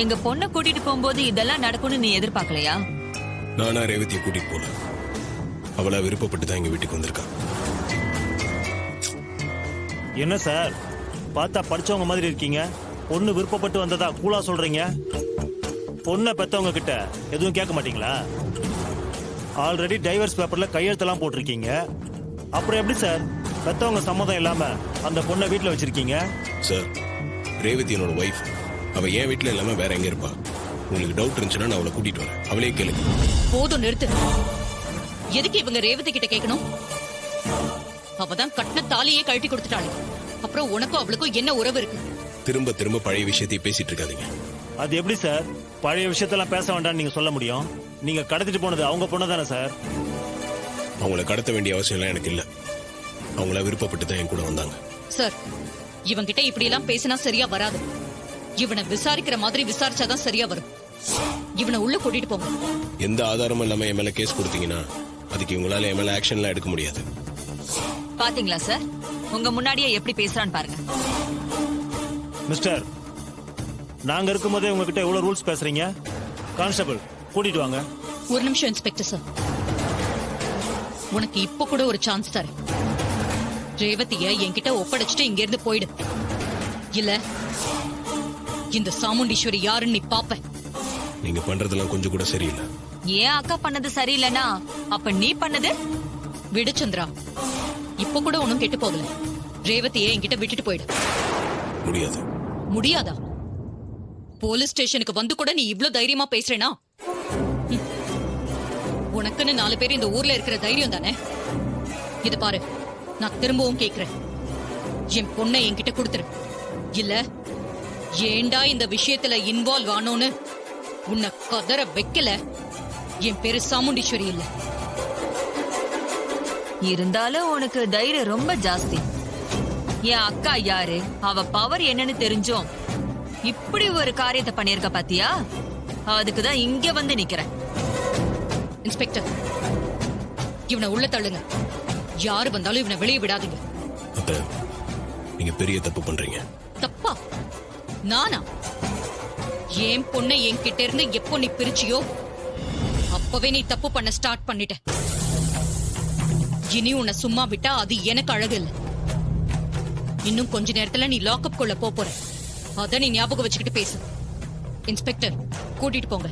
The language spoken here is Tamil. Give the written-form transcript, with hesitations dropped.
எங்க பொண்ணை கூட்டிட்டு போகும்போது இதெல்லாம் நடக்கும்னு நீ எதிர்பார்க்கலையா? நானா ரேவதியை கூட்டிட்டு போல, அவளா விருப்பப்பட்டு தான் எங்க வீட்டுக்கு வந்திருக்கா. என்ன சார், பார்த்தா படிச்சவங்க மாதிரி இருக்கீங்க. பொண்ணு விருப்பப்பட்டு வந்ததா கூலா சொல்றீங்க. பொண்ணை பெத்தவங்க கிட்ட எதுவும் கேட்க மாட்டீங்களா? ஆல்ரெடி டைவர்ஸ் பேப்பர்ல கையெழுத்தெல்லாம் போட்டிருக்கீங்க. அப்புறம் எப்படி சார் பெத்தவங்க சம்மதம் இல்லாம அந்த பொண்ணை வீட்டுல வச்சிருக்கீங்க? சார், ரேவதி என்னோட ஒய்ஃப். அவ என் வீட்டுல இல்லாம வேற எங்க இருப்பா? உங்களுக்கு டவுட் இருந்துச்சுன்னா நான் அவளை கூட்டிட்டு வரேன், அவளே கேளுங்க. போதும், நிறுத்து. எதுக்கு இவங்க ரேவதி கிட்ட கேட்கணும்? அவதான் கட்டின தாலியே கழட்டி கொடுத்துட்டாளே, அப்புறம் உனக்கும் அவளுக்கும் என்ன உறவு இருக்கு? திரும்ப திரும்ப பழைய விஷயத்தை பேசிட்டு இருக்காதீங்க. அது எப்படி சார் பழைய விஷயத்தெல்லாம் பேச வேண்டாம்னு நீங்க சொல்ல முடியும்? நீங்க கடத்திட்டு போனது அவங்க பொண்ணு தானே சார்? அவங்கள கடத்த வேண்டிய அவசியம் எல்லாம் எனக்கு இல்ல. அவங்கள விருப்பப்பட்டு தான் என் கூட வந்தாங்க. சார், இவங்கிட்ட இப்படி எல்லாம் பேசினா சரியா வராது. இவனை விசாரிக்கிற மாதிரி விசாரிச்சாதான் சரியா வரும். இவனை உள்ள கூட்டிட்டு போங்க. எந்த ஆதாரமும் இல்லாம என் மேல கேஸ் கொடுத்தீங்கன்னா அதுக்கு இவங்களால என் மேல ஆக்ஷன் எல்லாம் எடுக்க முடியாது. பாத்தீங்களா சார், உங்க முன்னாடியே எப்படி பேசுறான்னு பாருங்க. மிஸ்டர், நாங்க இருக்கும்போதே உங்ககிட்ட எவ்வளவு ரூல்ஸ் பேசுறீங்க? கான்ஸ்டபிள், கூட்டிட்டு வாங்க. ஒரு நிமிஷம் இன்ஸ்பெக்டர் சார், உனக்கு இப்ப கூட ஒரு சான்ஸ் தரேன். ரேவதிய என்கிட்ட ஒப்படைச்சிட்டு இங்க இருந்து போயிடு. இல்ல இந்த சாமுண்டீஸ்வரி யாருன்னு நீ பாப்ப. நீங்க பண்றதெல்லாம் கொஞ்சம் கூட சரியில்லை. ஏன் அக்கா பண்ணது சரியில்லைன்னா அப்ப நீ பண்ணது? விடு சந்திரா, இப்ப கூட ஒன்னும் கெட்டு போகல. ரேவதியை என்கிட்ட விட்டுட்டு போயிடு. முடியாது. முடியாதா? போலீஸ் ஸ்டேஷனுக்கு வந்து கூட நீ இவ்ளோ தைரியமா பேசுறேனா? உனக்குன்னு 4 பேர் இந்த ஊர்ல இருக்கிற தைரியம் தானே? இது பாரு, நான் திரும்பவும் கேக்குறேன், என் பொண்ணை என்கிட்ட கொடுத்துரு. இல்ல ஏண்டா இந்த விஷயத்துல இன்வால்வ் ஆனோன்னு உன்னை கதற வைக்கல, என் பேரு சாமுண்டீஸ்வரி இல்ல. இருந்தாலும் உனக்கு தைரியம் ரொம்ப ஜாஸ்தி. என் அக்கா யாரு, அவ பவர் என்னன்னு தெரிஞ்சோம் இப்படி ஒரு காரியத்தை பண்ணிருக்க பாத்தியா? அதுக்குதான் இங்க வந்து நிக்கிறேன். இன்ஸ்பெக்டர், இவனை உள்ள தள்ளுங்க. யாரு வந்தாலும் இவனை வெளியே விடாதீங்க. அத்தை, நீங்க பெரிய தப்பு பண்றீங்க. தப்பா? நானா? என் பொண்ணை என்கிட்ட இருந்து எப்போ நீ பிரிச்சியோ அப்பவே நீ தப்பு பண்ண ஸ்டார்ட் பண்ணிட்ட. இனி உன்னை சும்மா விட்டா அது எனக்கு அழகு இல்ல. இன்னும் கொஞ்ச நேரத்துல நீ லாக்அப் குள்ள போற. அத நீ ஞாபகம் வச்சுக்கிட்டு பேசு. இன்ஸ்பெக்டர், கூட்டிட்டு போங்க.